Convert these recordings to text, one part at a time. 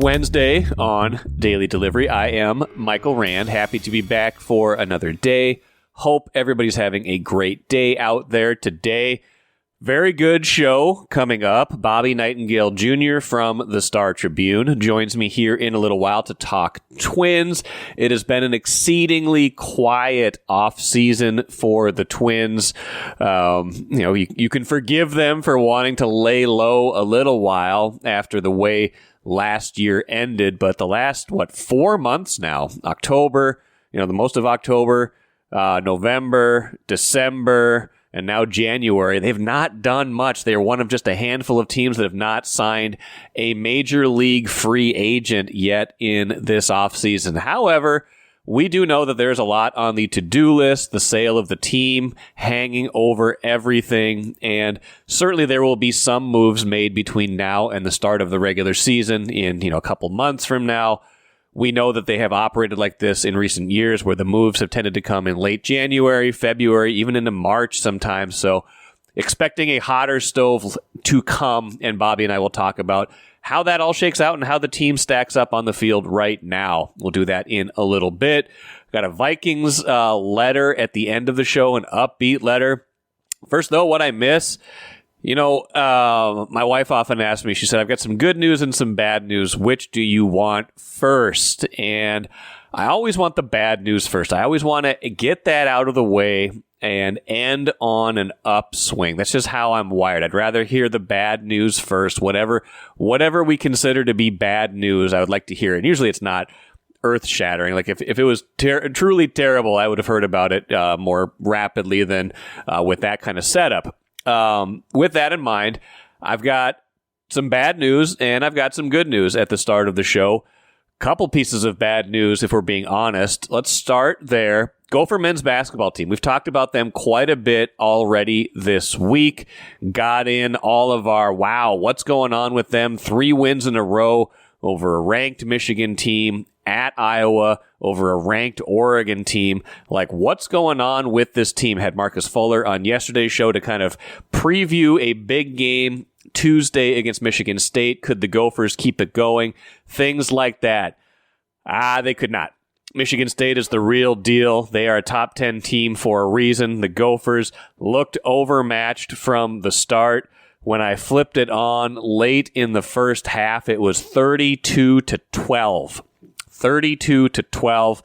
Wednesday on Daily Delivery. I am Michael Rand. Happy to be back for another day. Hope everybody's having a great day out there today. Very good show coming up. Bobby Nightengale Jr. from the Star Tribune joins me here in a little while to talk Twins. It has been an exceedingly quiet offseason for the Twins. You can forgive them for wanting to lay low a little while after the way last year ended, but the last, 4 months now, October, the most of October, November, December, and now January, they've not done much. They are one of just a handful of teams that have not signed a major league free agent yet in this offseason. However, we do know that there's a lot on the to-do list, the sale of the team hanging over everything, and certainly there will be some moves made between now and the start of the regular season in, a couple months from now. We know that they have operated like this in recent years where the moves have tended to come in late January, February, even into March sometimes. So expecting a hotter stove to come, and Bobby and I will talk about how that all shakes out and how the team stacks up on the field right now. We'll do that in a little bit. Got a Vikings letter at the end of the show, an upbeat letter. First, though, what I miss... my wife often asks me, she said, I've got some good news and some bad news. Which do you want first? And I always want the bad news first. I always want to get that out of the way and end on an upswing. That's just how I'm wired. I'd rather hear the bad news first. Whatever we consider to be bad news, I would like to hear it. And usually it's not earth-shattering. Like if it was truly terrible, I would have heard about it more rapidly than with that kind of setup. With that in mind, I've got some bad news and I've got some good news at the start of the show. Couple pieces of bad news, if we're being honest. Let's start there. Gopher men's basketball team. We've talked about them quite a bit already this week. Got in all of our, what's going on with them? 3 wins in a row over a ranked Michigan team, at Iowa, over a ranked Oregon team. Like, what's going on with this team? Had Marcus Fuller on yesterday's show to kind of preview a big game Tuesday against Michigan State. Could the Gophers keep it going? Things like that. They could not. Michigan State is the real deal. They are a top 10 team for a reason. The Gophers looked overmatched from the start. When I flipped it on late in the first half, it was 32-12. 32-12,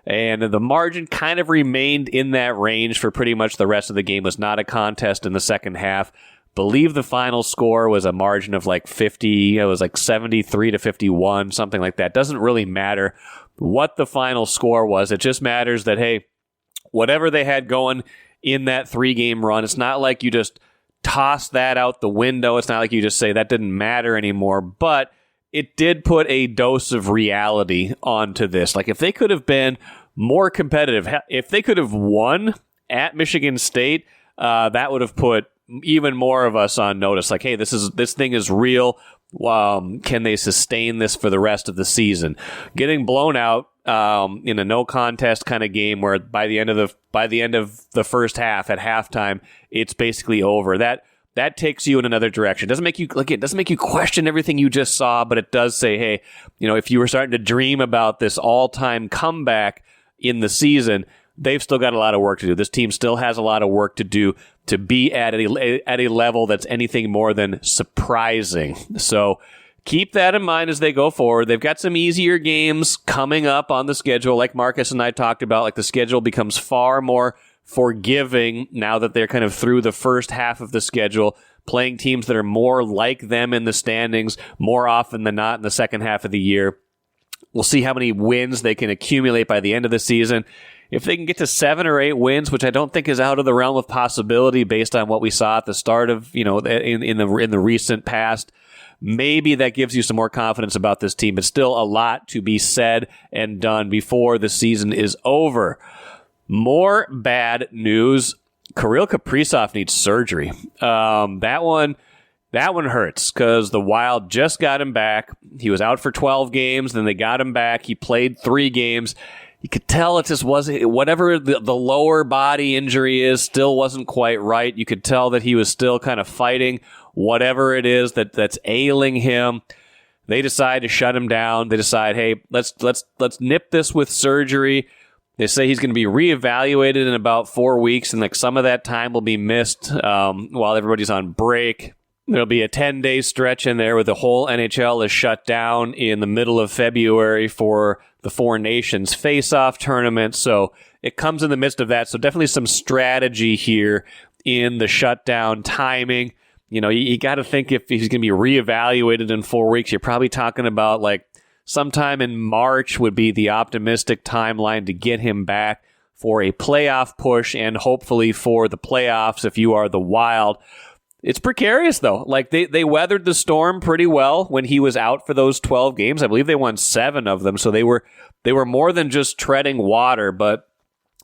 and the margin kind of remained in that range for pretty much the rest of the game. It was not a contest in the second half. Believe the final score was a margin of like 50, it was like 73-51, something like that. Doesn't really matter what the final score was. It just matters that, hey, whatever they had going in that 3-game run, it's not like you just toss that out the window. It's not like you just say that didn't matter anymore, but it did put a dose of reality onto this. Like, if they could have been more competitive, if they could have won at Michigan State, that would have put even more of us on notice. Like, hey, this thing is real. Can they sustain this for the rest of the season? Getting blown out in a no contest kind of game where by the end of the first half, at halftime, it's basically over. That takes you in another direction. It doesn't make you question everything you just saw, but it does say, hey, if you were starting to dream about this all-time comeback in the season, they've still got a lot of work to do. This team still has a lot of work to do to be at a level that's anything more than surprising. So keep that in mind as they go forward. They've got some easier games coming up on the schedule, like Marcus and I talked about. Like, the schedule becomes far more forgiving now that they're kind of through the first half of the schedule, playing teams that are more like them in the standings more often than not in the second half of the year. We'll see how many wins they can accumulate by the end of the season. If they can get to 7 or 8 wins, which I don't think is out of the realm of possibility based on what we saw at the start of, in the recent past, maybe that gives you some more confidence about this team. But still a lot to be said and done before the season is over. More bad news. Kirill Kaprizov needs surgery. That one hurts because the Wild just got him back. He was out for 12 games, then they got him back. He played 3 games. You could tell it just wasn't, whatever the lower body injury is, still wasn't quite right. You could tell that he was still kind of fighting whatever it is that's ailing him. They decide to shut him down. They decide, hey, let's nip this with surgery. They say he's going to be reevaluated in about 4 weeks, and like some of that time will be missed while everybody's on break. There'll be a 10-day stretch in there where the whole NHL is shut down in the middle of February for the Four Nations face-off tournament. So it comes in the midst of that. So definitely some strategy here in the shutdown timing. You know, you got to think if he's going to be reevaluated in 4 weeks, you're probably talking about like sometime in March would be the optimistic timeline to get him back for a playoff push and hopefully for the playoffs if you are the Wild. It's precarious, though. Like, they weathered the storm pretty well when he was out for those 12 games. I believe they won 7 of them, so they were more than just treading water, but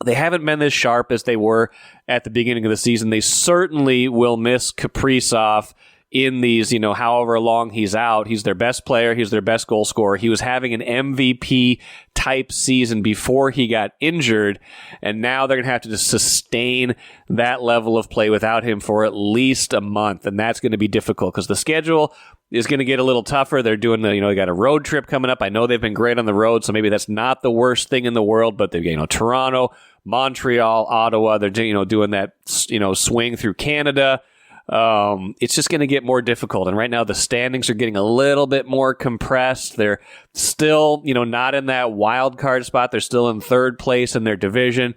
they haven't been as sharp as they were at the beginning of the season. They certainly will miss Kaprizov in these, you know, however long he's out. He's their best player. He's their best goal scorer. He was having an MVP-type season before he got injured, and now they're going to have to just sustain that level of play without him for at least a month, and that's going to be difficult because the schedule is going to get a little tougher. They're doing they got a road trip coming up. I know they've been great on the road, so maybe that's not the worst thing in the world, but they've, Toronto, Montreal, Ottawa, they're, doing that, swing through Canada. It's just going to get more difficult. And right now the standings are getting a little bit more compressed. They're still, not in that wild card spot. They're still in third place in their division.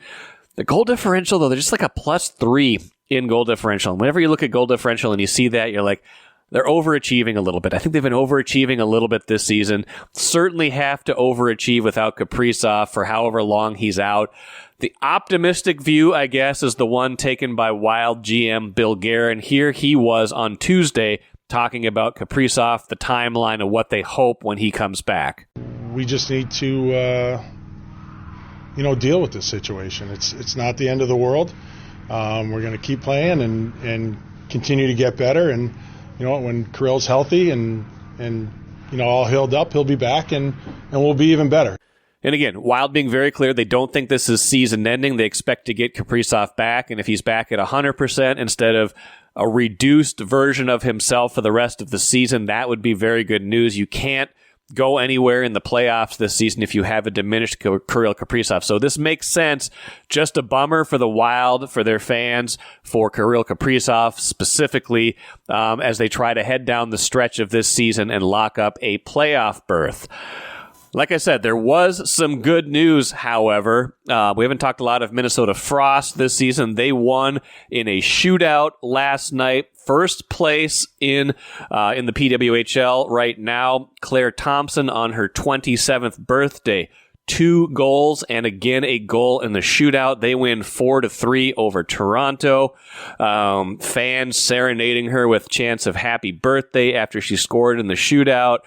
The goal differential, though, they're just like a +3 in goal differential. And whenever you look at goal differential and you see that, you're like, they're overachieving a little bit. I think they've been overachieving a little bit this season. Certainly have to overachieve without Kaprizov for however long he's out. The optimistic view, I guess, is the one taken by Wild GM Bill Guerin. Here he was on Tuesday talking about Kaprizov, the timeline of what they hope when he comes back. We just need to, deal with this situation. It's not the end of the world. We're going to keep playing and continue to get better. And when Kirill's healthy and all healed up, he'll be back and we'll be even better. And again, Wild being very clear, they don't think this is season-ending. They expect to get Kaprizov back, and if he's back at 100% instead of a reduced version of himself for the rest of the season, that would be very good news. You can't go anywhere in the playoffs this season if you have a diminished Kirill Kaprizov. So this makes sense. Just a bummer for the Wild, for their fans, for Kirill Kaprizov specifically, as they try to head down the stretch of this season and lock up a playoff berth. Like I said, there was some good news, however. We haven't talked a lot of Minnesota Frost this season. They won in a shootout last night. First place in the PWHL right now. Claire Thompson on her 27th birthday. 2 goals and again a goal in the shootout. They win 4-3 over Toronto. Fans serenading her with chants of happy birthday after she scored in the shootout.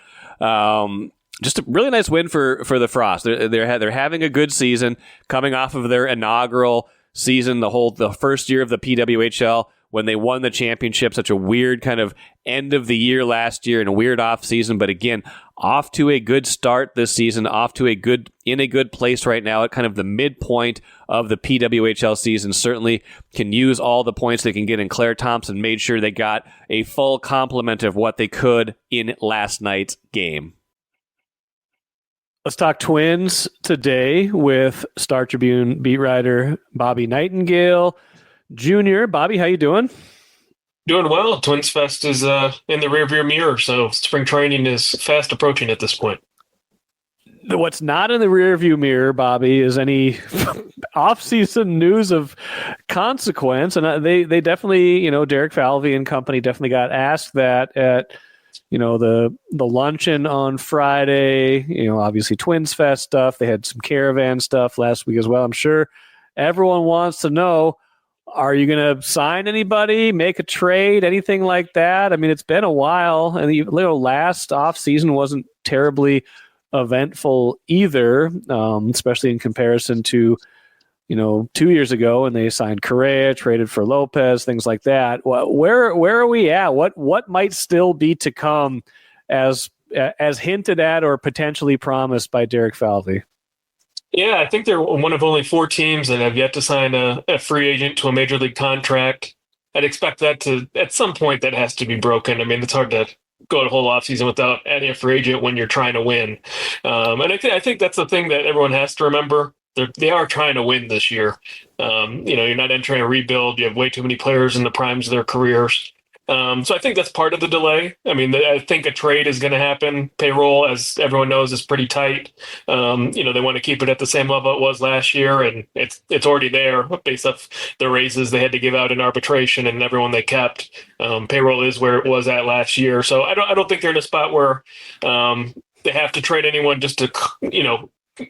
Just a really nice win for the Frost. They're having a good season, coming off of their inaugural season, the first year of the PWHL when they won the championship. Such a weird kind of end of the year last year and a weird off season, but again, off to a good start this season, in a good place right now at kind of the midpoint of the PWHL season. Certainly can use all the points they can get, and Claire Thompson made sure they got a full complement of what they could in last night's game. Let's talk Twins today with Star Tribune beat writer Bobby Nightengale Jr. Bobby, how you doing? Doing well. Twins Fest is in the rearview mirror, so spring training is fast approaching at this point. What's not in the rearview mirror, Bobby, is any off-season news of consequence, and they definitely, Derek Falvey and company definitely got asked that at the luncheon on Friday, obviously Twins Fest stuff. They had some caravan stuff last week as well. I'm sure everyone wants to know, are you going to sign anybody, make a trade, anything like that? I mean, it's been a while, and the last off season wasn't terribly eventful either, especially in comparison to 2 years ago when they signed Correa, traded for Lopez, things like that. Where are we at? What might still be to come as hinted at or potentially promised by Derek Falvey? Yeah, I think they're one of only 4 teams that have yet to sign a free agent to a major league contract. I'd expect that at some point that has to be broken. I mean, it's hard to go the whole offseason without adding a free agent when you're trying to win. And I think that's the thing that everyone has to remember. They are trying to win this year. You're not entering a rebuild. You have way too many players in the primes of their careers. So I think that's part of the delay. I mean, I think a trade is going to happen. Payroll, as everyone knows, is pretty tight. They want to keep it at the same level it was last year, and it's already there based off the raises they had to give out in arbitration and everyone they kept. Payroll is where it was at last year, so I don't think they're in a spot where they have to trade anyone just to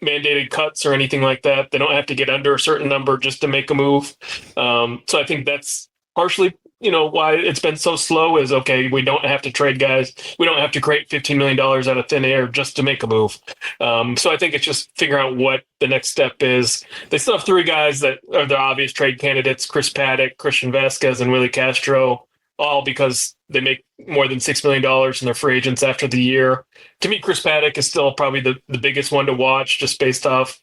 mandated cuts or anything like that. They don't have to get under a certain number just to make a move. So I think that's partially why it's been so slow is, okay, we don't have to trade guys. We don't have to create $15 million out of thin air just to make a move. So I think it's just figuring out what the next step is. They still have three guys that are the obvious trade candidates: Chris Paddock, Christian Vasquez, and Willie Castro, all because they make more than $6 million in their free agents after the year. To me, Chris Paddock is still probably the biggest one to watch, just based off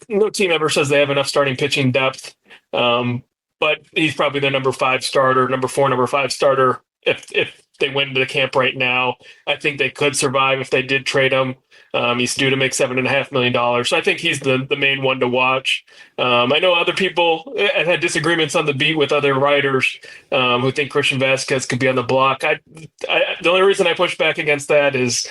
no team ever says they have enough starting pitching depth. But he's probably their number 5 starter, number 4, number 5 starter. If they went into the camp right now, I think they could survive if they did trade him. He's due to make $7.5 million. So I think he's the main one to watch. I know other people have had disagreements on the beat with other writers who think Christian Vasquez could be on the block. The only reason I push back against that is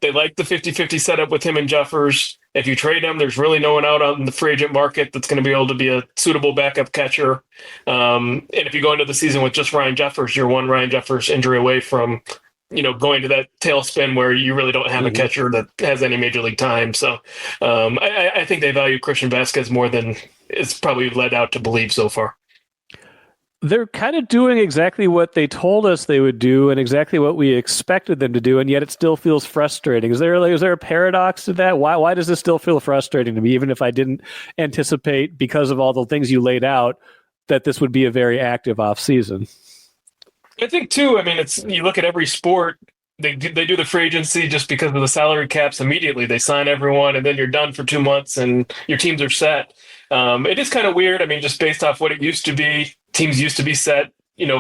they like the 50-50 setup with him and Jeffers. If you trade him, there's really no one out on the free agent market that's going to be able to be a suitable backup catcher. And if you go into the season with just Ryan Jeffers, you're one Ryan Jeffers injury away from, going to that tailspin where you really don't have a catcher that has any major league time. So I think they value Christian Vasquez more than it's probably led out to believe so far. They're kind of doing exactly what they told us they would do and exactly what we expected them to do, and yet it still feels frustrating. Is there a paradox to that? Why does this still feel frustrating to me, even if I didn't anticipate, because of all the things you laid out, that this would be a very active offseason? I think, too, I mean, you look at every sport, they do the free agency just because of the salary caps immediately. They sign everyone, and then you're done for 2 months, and your teams are set. It is kind of weird. I mean, just based off what it used to be, teams used to be set,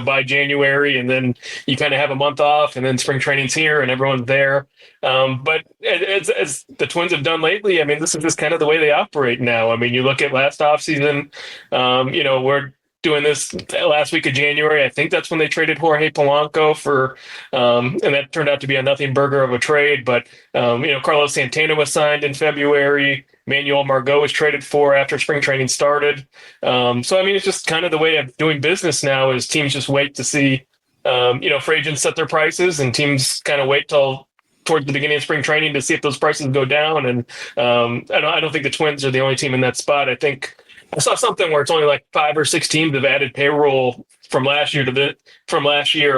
by January, and then you kind of have a month off, and then spring training's here, and everyone's there. But as the Twins have done lately, I mean, this is just kind of the way they operate now. I mean, you look at last offseason, we're doing this last week of January. I think that's when they traded Jorge Polanco for, and that turned out to be a nothing burger of a trade. But, Carlos Santana was signed in February. Manuel Margot was traded for after spring training started. So, I mean, it's just kind of the way of doing business now is teams just wait to see, free agents set their prices, and teams kind of wait till towards the beginning of spring training to see if those prices go down. And I don't think the Twins are the only team in that spot. I think I saw something where it's only like 5 or 6 teams have added payroll from last year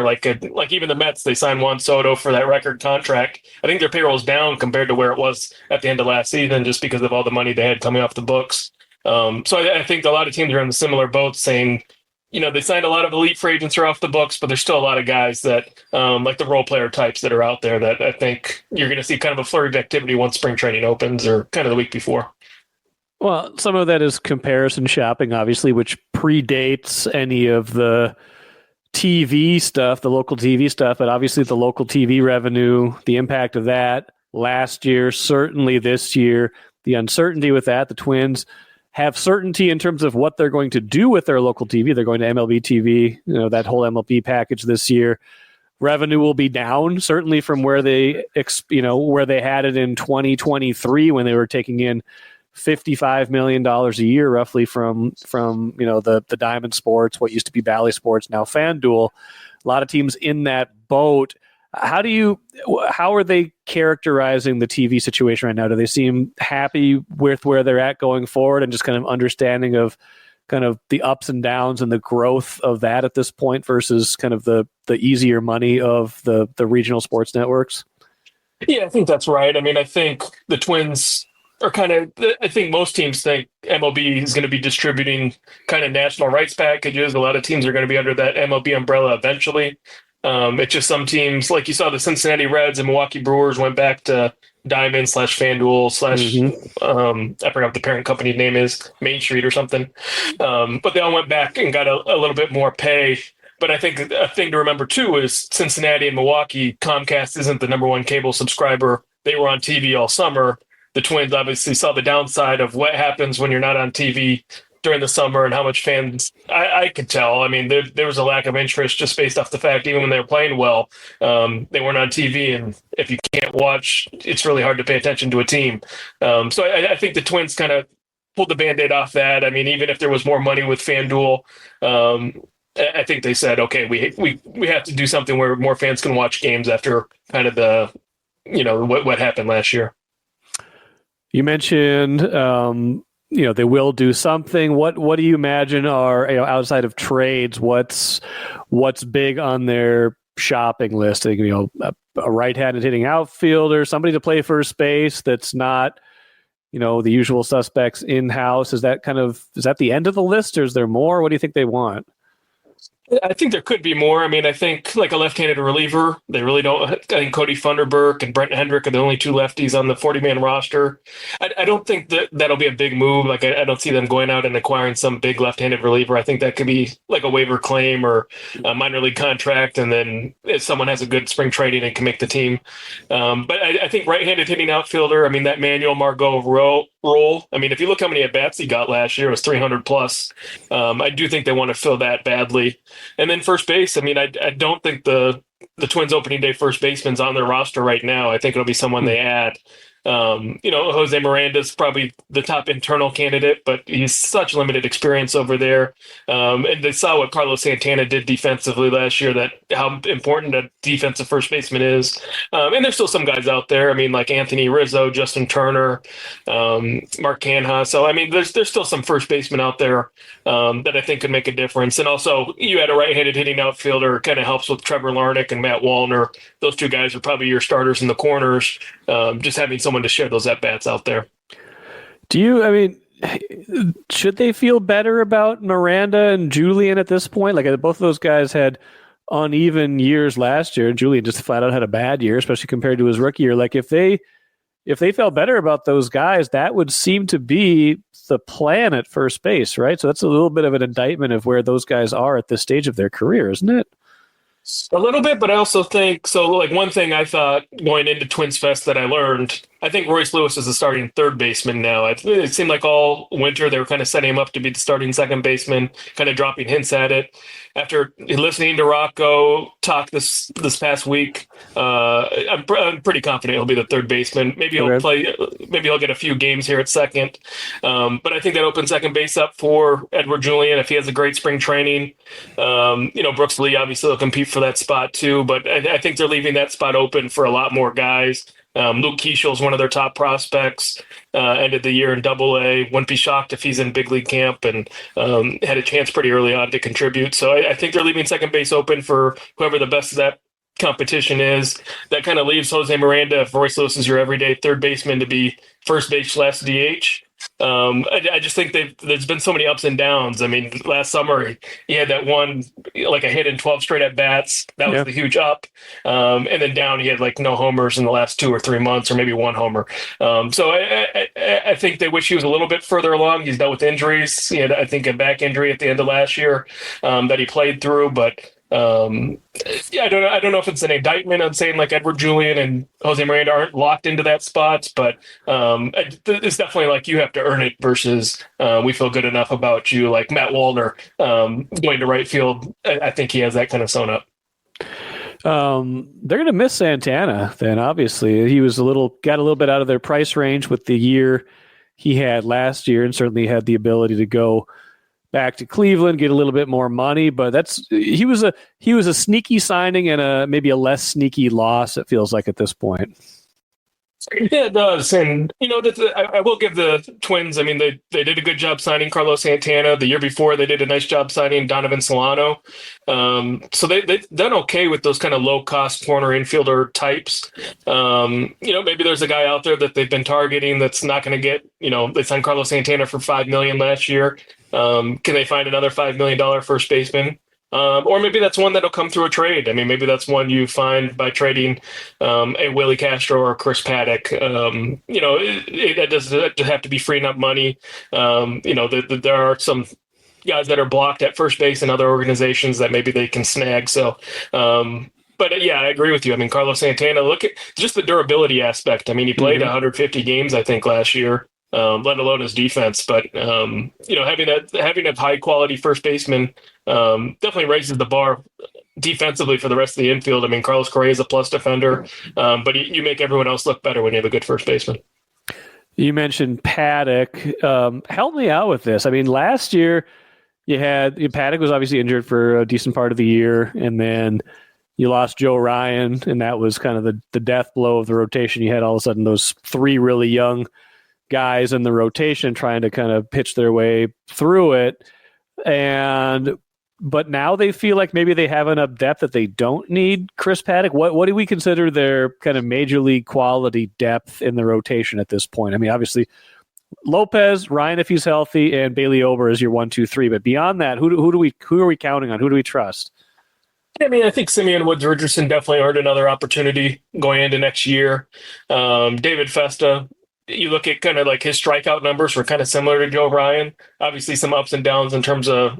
like even the Mets, they signed Juan Soto for that record contract. I think their payroll is down compared to where it was at the end of last season, just because of all the money they had coming off the books. So I think a lot of teams are in a similar boat, saying, they signed a lot of elite free agents are off the books, but there's still a lot of guys that, like the role player types that are out there that I think you're going to see kind of a flurry of activity once spring training opens, or kind of the week before. Well, some of that is comparison shopping, obviously, which predates any of the TV stuff, the local TV stuff, but obviously the local TV revenue, the impact of that last year, certainly this year, the uncertainty with that. The Twins have certainty in terms of what they're going to do with their local TV. They're going to MLB TV, that whole MLB package this year. Revenue will be down, certainly from where they had it in 2023 when they were taking in $55 million a year, roughly from the Diamond Sports, what used to be Bally Sports, now FanDuel. A lot of teams in that boat. How are they characterizing the TV situation right now? Do they seem happy with where they're at going forward, and just kind of understanding of kind of the ups and downs and the growth of that at this point versus kind of the easier money of the regional sports networks? Yeah, I think that's right. I mean, I think the Twins are I think most teams think MLB is going to be distributing kind of national rights packages. A lot of teams are going to be under that MLB umbrella eventually. It's just some teams, like you saw the Cincinnati Reds and Milwaukee Brewers went back to Diamond /FanDuel / I forgot what the parent company name is, Main Street or something. But they all went back and got a little bit more pay. But I think a thing to remember, too, is Cincinnati and Milwaukee, Comcast isn't the number one cable subscriber. They were on TV all summer. The Twins obviously saw the downside of what happens when you're not on TV during the summer and how much fans I could tell. I mean, there was a lack of interest just based off the fact, even when they were playing well, they weren't on TV. And if you can't watch, it's really hard to pay attention to a team. So I think the Twins kind of pulled the Band-Aid off that. I mean, even if there was more money with FanDuel, I think they said, okay, we have to do something where more fans can watch games after kind of the, what happened last year. You mentioned, they will do something. What do you imagine are, outside of trades, what's big on their shopping list? A right-handed hitting outfielder, somebody to play first base that's not, the usual suspects in-house. Is that the end of the list, or is there more? What do you think they want? I think there could be more. I mean, I think like a left-handed reliever, they really don't. I think Cody Funderburk and Brent Hendrick are the only two lefties on the 40-man roster. I don't think that'll be a big move. Like, I don't see them going out and acquiring some big left-handed reliever. I think that could be like a waiver claim or a minor league contract, and then if someone has a good spring training and can make the team. But I think right-handed hitting outfielder, I mean, that Manuel Margot role. I mean, if you look how many at-bats he got last year, it was 300 plus. I do think they want to fill that badly. And then first base, I mean, I don't think the Twins opening day first baseman's on their roster right now. I think it'll be someone they add. Jose Miranda's probably the top internal candidate, but he's such limited experience over there. And they saw what Carlos Santana did defensively last year, that how important a defensive first baseman is. And there's still some guys out there. I mean, like Anthony Rizzo, Justin Turner, Mark Canha. So, I mean, there's still some first basemen out there that I think could make a difference. And also, you had a right-handed hitting outfielder, kind of helps with Trevor Larnach and Matt Wallner. Those two guys are probably your starters in the corners. Just having someone to share those at-bats out there. Should they feel better about Miranda and Julian at this point? Like, both of those guys had uneven years last year. Julian just flat out had a bad year, especially compared to his rookie year. Like, if they felt better about those guys, that would seem to be the plan at first base, right? So that's a little bit of an indictment of where those guys are at this stage of their career, isn't it? A little bit, but I also think, so like one thing I thought going into Twins Fest that I learned, I think Royce Lewis is the starting third baseman now. It seemed like all winter they were kind of setting him up to be the starting second baseman, kind of dropping hints at it. After listening to Rocco talk this past week, I'm pretty confident he'll be the third baseman. Maybe he'll play. Maybe he'll get a few games here at second. But I think that opens second base up for Edward Julian if he has a great spring training. Brooks Lee obviously will compete for that spot too. But I think they're leaving that spot open for a lot more guys. Luke Keeschel is one of their top prospects. Ended the year in Double-A. Wouldn't be shocked if he's in big league camp and had a chance pretty early on to contribute. So I think they're leaving second base open for whoever the best of that competition is. That kind of leaves Jose Miranda, if Royce Lewis is your everyday third baseman, to be first base / DH. I just think there's been so many ups and downs. I mean, last summer he had that one, like a hit in 12 straight at bats. That was the huge up. And then down, he had like no homers in the last 2 or 3 months, or maybe one homer. So I think they wish he was a little bit further along. He's dealt with injuries. He had, I think, a back injury at the end of last year that he played through, but I don't know if it's an indictment on saying like Edward Julian and Jose Miranda aren't locked into that spot, but it's definitely like you have to earn it versus we feel good enough about you, like Matt Wallner going to right field. I think he has that kind of sewn up. They're going to miss Santana then, obviously. He was got a little bit out of their price range with the year he had last year, and certainly had the ability to go back to Cleveland, get a little bit more money, but he was a sneaky signing and maybe a less sneaky loss, it feels like at this point. Yeah, it does. And, I will give the Twins, I mean, they did a good job signing Carlos Santana. The year before, they did a nice job signing Donovan Solano. So they've done okay with those kind of low-cost corner infielder types. Maybe there's a guy out there that they've been targeting that's not going to get, they signed Carlos Santana for $5 million last year. Can they find another $5 million first baseman? Or maybe that's one that'll come through a trade. I mean, maybe that's one you find by trading a Willie Castro or Chris Paddock. It doesn't have to be freeing up money. There are some guys that are blocked at first base in other organizations that maybe they can snag. So, but yeah, I agree with you. I mean, Carlos Santana, look at just the durability aspect. I mean, he played 150 games, I think, last year, let alone his defense. But having a high quality first baseman definitely raises the bar defensively for the rest of the infield. I mean, Carlos Correa is a plus defender, but you make everyone else look better when you have a good first baseman. You mentioned Paddock. Help me out with this. I mean, last year Paddock was obviously injured for a decent part of the year, and then you lost Joe Ryan, and that was kind of the death blow of the rotation. You had all of a sudden those three really young guys in the rotation trying to kind of pitch their way through it. But now they feel like maybe they have enough depth that they don't need Chris Paddock. What do we consider their kind of major league quality depth in the rotation at this point? I mean, obviously Lopez, Ryan if he's healthy, and Bailey Ober is your 1, 2, 3. But beyond that, who are we counting on? Who do we trust? I mean, I think Simeon Woods Richardson definitely earned another opportunity going into next year. David Festa, you look at kind of like his strikeout numbers were kind of similar to Joe Ryan. Obviously, some ups and downs in terms of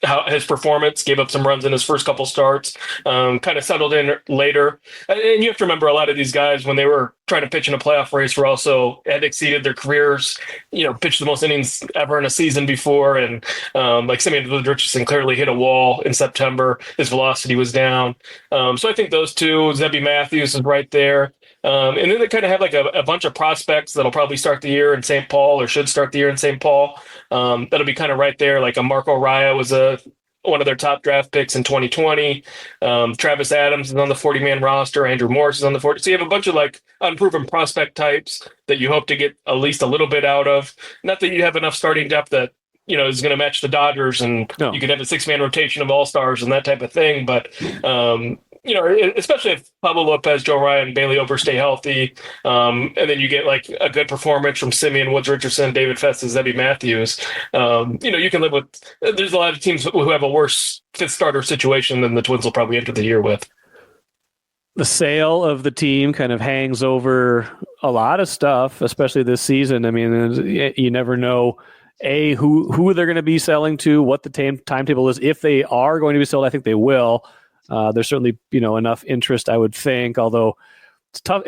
how his performance, gave up some runs in his first couple starts, kind of settled in later. And you have to remember a lot of these guys, when they were trying to pitch in a playoff race, were also had exceeded their careers, pitched the most innings ever in a season before. And like Simeon Richardson clearly hit a wall in September. His velocity was down. So I think those two, Zebby Matthews is right there. And then they kind of have like a bunch of prospects that'll probably start the year in St. Paul, or should start the year in St. Paul. That'll be kind of right there. Like a Marco Raya was one of their top draft picks in 2020. Travis Adams is on the 40-man roster. Andrew Morris is on the 40. So you have a bunch of like unproven prospect types that you hope to get at least a little bit out of. Not that you have enough starting depth that is going to match the Dodgers, and you could have a 6-man rotation of all-stars and that type of thing. But especially if Pablo Lopez, Joe Ryan, Bailey Ober stay healthy, and then you get like a good performance from Simeon Woods Richardson, David Festa, Zebby Matthews, you can live with. There's a lot of teams who have a worse fifth starter situation than the Twins will probably enter the year with. The sale of the team kind of hangs over a lot of stuff, especially this season. I mean, you never know who they're going to be selling to, what the timetable is. If they are going to be sold, I think they will. There's certainly enough interest, I would think. Although it's tough,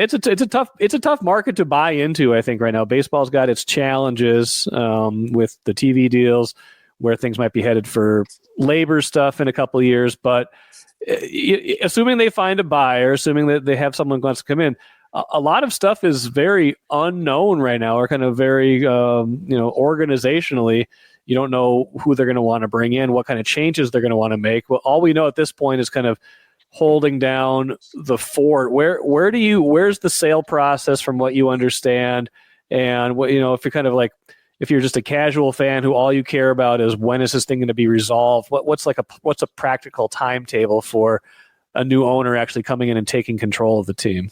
it's a tough market to buy into. I think right now baseball's got its challenges with the TV deals, where things might be headed for labor stuff in a couple of years. But assuming they find a buyer, assuming that they have someone who wants to come in, a lot of stuff is very unknown right now, or kind of very organizationally. You don't know who they're going to want to bring in, what kind of changes they're going to want to make. Well, all we know at this point is kind of holding down the fort. Where's the sale process from what you understand? And what, if you're kind of like, if you're just a casual fan who all you care about is when is this thing going to be resolved, what's a practical timetable for a new owner actually coming in and taking control of the team?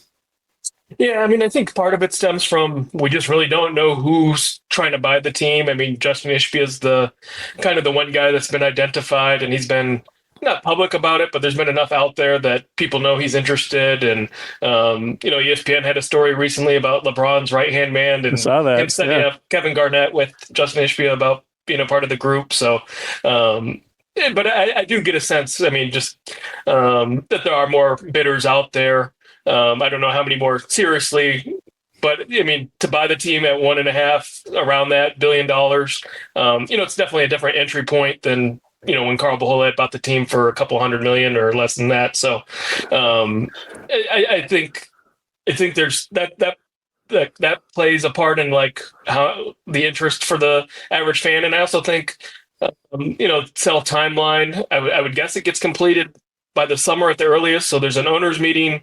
Yeah, I mean, I think part of it stems from we just really don't know who's trying to buy the team. I mean, Justin Ishbia is the one guy that's been identified, and he's been not public about it, but there's been enough out there that people know he's interested. And ESPN had a story recently about LeBron's right-hand man, and him setting up Kevin Garnett with Justin Ishbia about being a part of the group. So, but I do get a sense. I mean, just that there are more bidders out there. I don't know how many more seriously, but I mean, to buy the team at $1.5 around that $1 billion, it's definitely a different entry point than when Carl Boholet bought the team for a couple $100 million or less than that. So I think there's that plays a part in like how the interest for the average fan, and I also think sell timeline. I would guess it gets completed by the summer at the earliest. So there's an owners meeting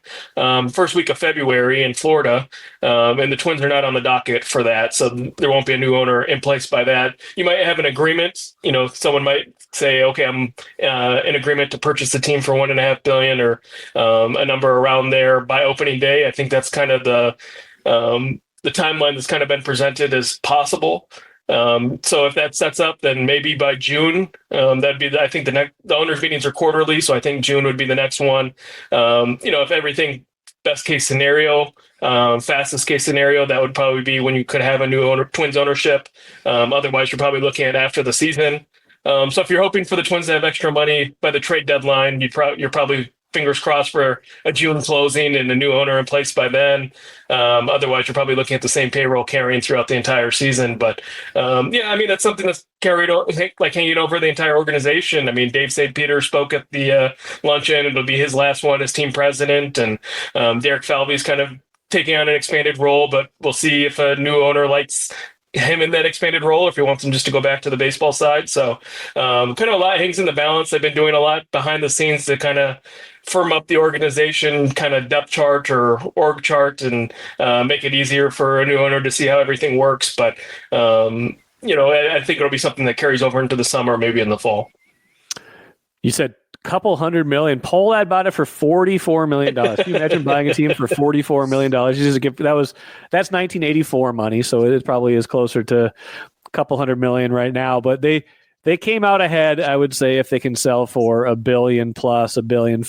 first week of February in Florida, and the Twins are not on the docket for that. So there won't be a new owner in place by that. You might have an agreement. Someone might say, okay, I'm in agreement to purchase the team for $1.5 billion or a number around there by opening day. I think that's kind of the timeline that's kind of been presented as possible. So if that sets up, then maybe by June, that'd be, I think the owners meetings are quarterly. So I think June would be the next one. If everything best case scenario, fastest case scenario, that would probably be when you could have a new Twins ownership. Otherwise you're probably looking at after the season. So if you're hoping for the Twins to have extra money by the trade deadline, you're probably fingers crossed for a June closing and a new owner in place by then. Otherwise, you're probably looking at the same payroll carrying throughout the entire season. But that's something that's carried like hanging over the entire organization. I mean, Dave St. Peter spoke at the luncheon. It'll be his last one as team president, and Derek Falvey's kind of taking on an expanded role. But we'll see if a new owner likes him in that expanded role, if he wants him just to go back to the baseball side. So kind of a lot hangs in the balance. They've been doing a lot behind the scenes to kind of firm up the organization kind of depth chart or org chart and make it easier for a new owner to see how everything works. But, I think it'll be something that carries over into the summer, maybe in the fall. You said couple $100 million. Pohlad bought it for $44 million. Can you imagine buying a team for $44 million? That's 1984 money, so it probably is closer to a couple $100 million right now. But they came out ahead, I would say, if they can sell for $1 billion plus, $1.5 billion,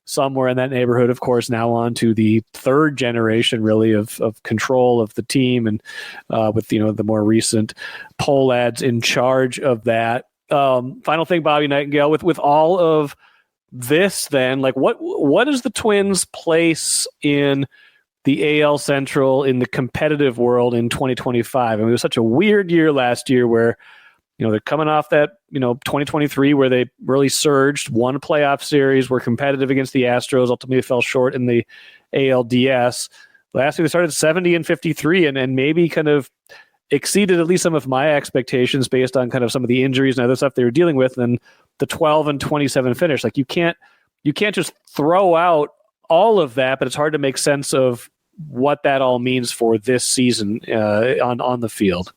somewhere in that neighborhood. Of course, now on to the third generation, really, of control of the team, and with the more recent Pohlads in charge of that. Final thing, Bobby Nightengale, with all of this, then, like what is the Twins' place in the AL Central in the competitive world in 2025? I mean, it was such a weird year last year where, they're coming off that, 2023 where they really surged, won a playoff series, were competitive against the Astros, ultimately fell short in the ALDS. Last year they started 70-53 and maybe kind of exceeded at least some of my expectations based on kind of some of the injuries and other stuff they were dealing with, and the 12-27 finish. Like you can't just throw out all of that, but it's hard to make sense of what that all means for this season on the field.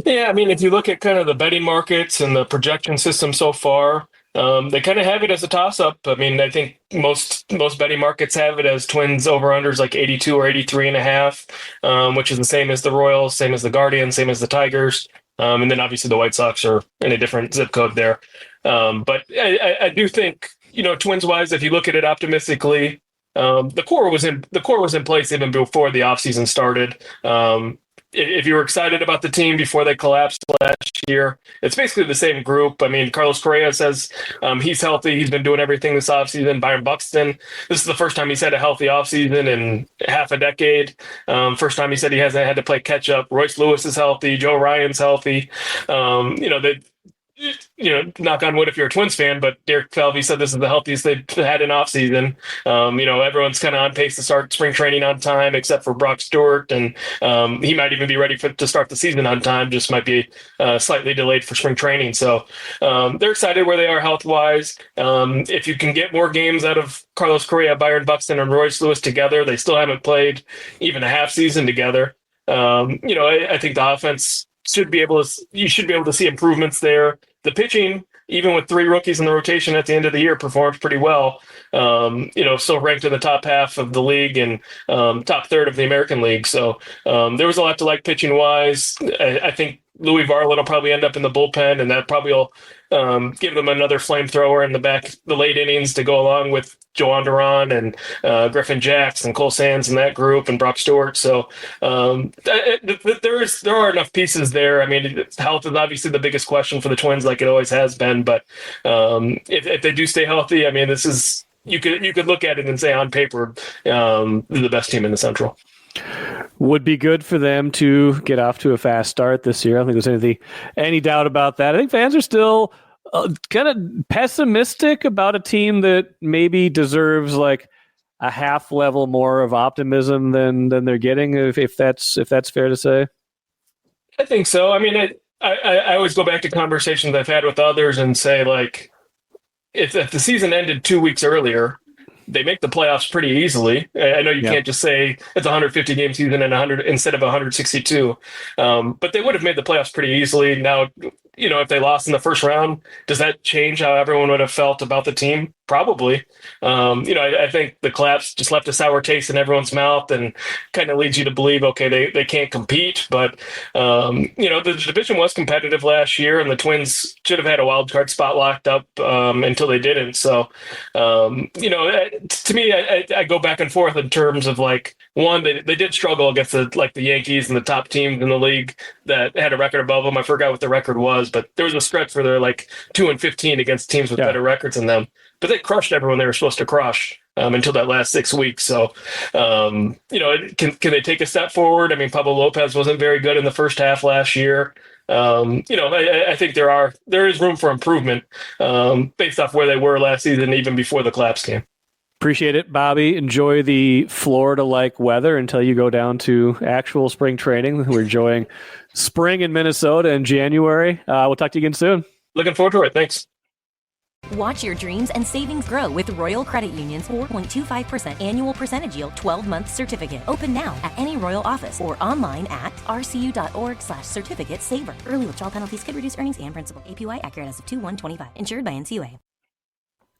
Yeah, I mean, if you look at kind of the betting markets and the projection system so far, they kind of have it as a toss-up. I mean, I think most betting markets have it as Twins over-unders like 82 or 83.5, which is the same as the Royals, same as the Guardians, same as the Tigers. And then obviously the White Sox are in a different zip code there. But I do think, Twins-wise, if you look at it optimistically, the core was in place even before the offseason started. If you were excited about the team before they collapsed last year, it's basically the same group. I mean, Carlos Correa says he's healthy. He's been doing everything this offseason. Byron Buxton, this is the first time he's had a healthy offseason in half a decade. First time he said he hasn't had to play catch up. Royce Lewis is healthy. Joe Ryan's healthy. Knock on wood if you're a Twins fan, but Derek Falvey said this is the healthiest they've had in offseason. Everyone's kind of on pace to start spring training on time, except for Brock Stewart, and he might even be ready to start the season on time, just might be slightly delayed for spring training. So they're excited where they are health-wise. If you can get more games out of Carlos Correa, Byron Buxton, and Royce Lewis together, they still haven't played even a half season together. I think the offense you should be able to see improvements there. The pitching, even with three rookies in the rotation at the end of the year, performed pretty well. Still ranked in the top half of the league and top third of the American League. So there was a lot to like pitching wise. I think Louis Varland will probably end up in the bullpen, and that probably will give them another flamethrower in the late innings to go along with Joan Duran and Griffin Jacks and Cole Sands in that group and Brock Stewart. So there are enough pieces there. I mean, health is obviously the biggest question for the Twins, like it always has been. But if they do stay healthy, I mean, this is you could look at it and say on paper they're the best team in the Central. Would be good for them to get off to a fast start this year. I don't think there's any doubt about that. I think fans are still kind of pessimistic about a team that maybe deserves like a half level more of optimism than they're getting, if that's fair to say. I think so. I mean, I always go back to conversations I've had with others and say, like, if the season ended 2 weeks earlier, they make the playoffs pretty easily. I know you can't just say it's a 150-game season and 100 instead of 162, but they would have made the playoffs pretty easily. Now, if they lost in the first round, does that change how everyone would have felt about the team? Probably. I think the collapse just left a sour taste in everyone's mouth and kind of leads you to believe, okay, they can't compete. But, the division was competitive last year, and the Twins should have had a wild card spot locked up until they didn't. So, to me, I go back and forth in terms of, like, one, they did struggle against the Yankees and the top teams in the league that had a record above them. I forgot what the record was. was, but there was a stretch where they're like 2-15 against teams with better records than them. But they crushed everyone they were supposed to crush until that last 6 weeks. So, can they take a step forward? I mean, Pablo Lopez wasn't very good in the first half last year. I think there is room for improvement based off where they were last season, even before the collapse game. Appreciate it, Bobby. Enjoy the Florida-like weather until you go down to actual spring training. We're enjoying spring in Minnesota in January. We'll talk to you again soon. Looking forward to it. Thanks. Watch your dreams and savings grow with Royal Credit Union's 4.25% annual percentage yield 12-month certificate. Open now at any Royal office or online at rcu.org/certificate saver. Early withdrawal penalties could reduce earnings and principal. APY accurate as of 2/1/25. Insured by NCUA.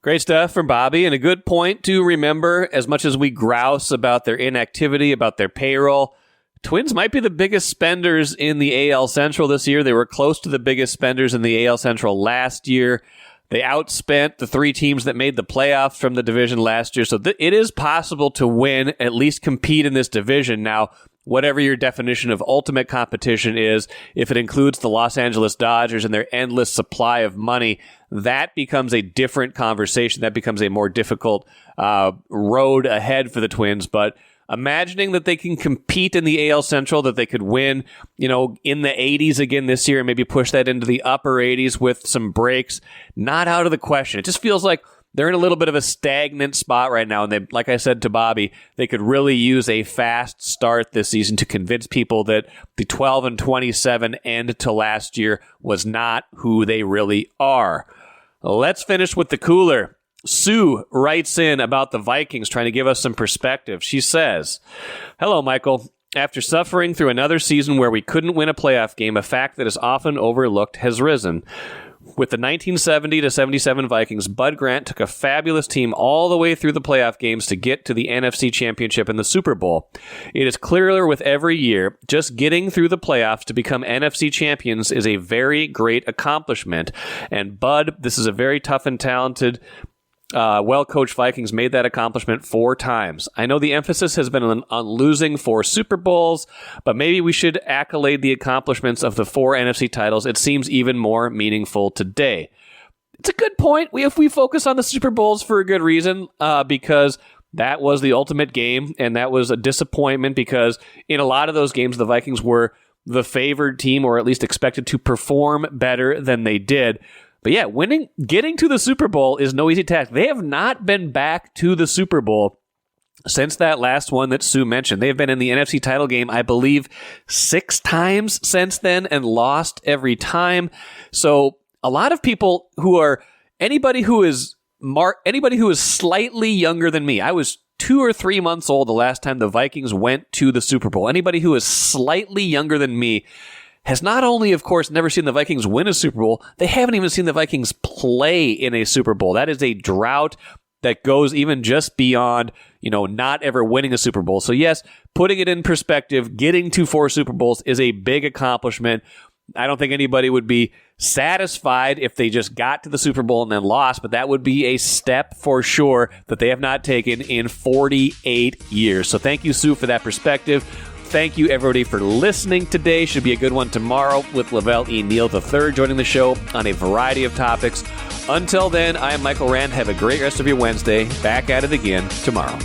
Great stuff from Bobby, and a good point to remember. As much as we grouse about their inactivity, about their payroll, Twins might be the biggest spenders in the AL Central this year. They were close to the biggest spenders in the AL Central last year. They outspent the 3 teams that made the playoffs from the division last year. So it is possible to win, at least compete in this division. Now, whatever your definition of ultimate competition is, if it includes the Los Angeles Dodgers and their endless supply of money, that becomes a different conversation. That becomes a more difficult road ahead for the Twins. But imagining that they can compete in the AL Central, that they could win, in the 80s again this year and maybe push that into the upper 80s with some breaks, not out of the question. It just feels like they're in a little bit of a stagnant spot right now. And they, like I said to Bobby, they could really use a fast start this season to convince people that the 12-27 end to last year was not who they really are. Let's finish with the cooler. Sue writes in about the Vikings, trying to give us some perspective. She says, "Hello, Michael. After suffering through another season where we couldn't win a playoff game, a fact that is often overlooked has risen. With the 1970-77 Vikings, Bud Grant took a fabulous team all the way through the playoff games to get to the NFC Championship and the Super Bowl. It is clearer with every year, just getting through the playoffs to become NFC champions is a very great accomplishment. And Bud, this is a very tough and talented well-coached Vikings made that accomplishment 4 times. I know the emphasis has been on losing 4 Super Bowls, but maybe we should accolade the accomplishments of the 4 NFC titles. It seems even more meaningful today." It's a good point. If we focus on the Super Bowls for a good reason, because that was the ultimate game, and that was a disappointment because in a lot of those games, the Vikings were the favored team, or at least expected to perform better than they did. But yeah, getting to the Super Bowl is no easy task. They have not been back to the Super Bowl since that last one that Sue mentioned. They've been in the NFC title game, I believe, 6 times since then and lost every time. So a lot of people anybody who is slightly younger than me. I was 2 or 3 months old the last time the Vikings went to the Super Bowl. Anybody who is slightly younger than me has not only, of course, never seen the Vikings win a Super Bowl, they haven't even seen the Vikings play in a Super Bowl. That is a drought that goes even just beyond, not ever winning a Super Bowl. So yes, putting it in perspective, getting to 4 Super Bowls is a big accomplishment. I don't think anybody would be satisfied if they just got to the Super Bowl and then lost, but that would be a step for sure that they have not taken in 48 years. So thank you, Sue, for that perspective. Thank you, everybody, for listening today. Should be a good one tomorrow with Lavelle E. Neal III joining the show on a variety of topics. Until then, I am Michael Rand. Have a great rest of your Wednesday. Back at it again tomorrow.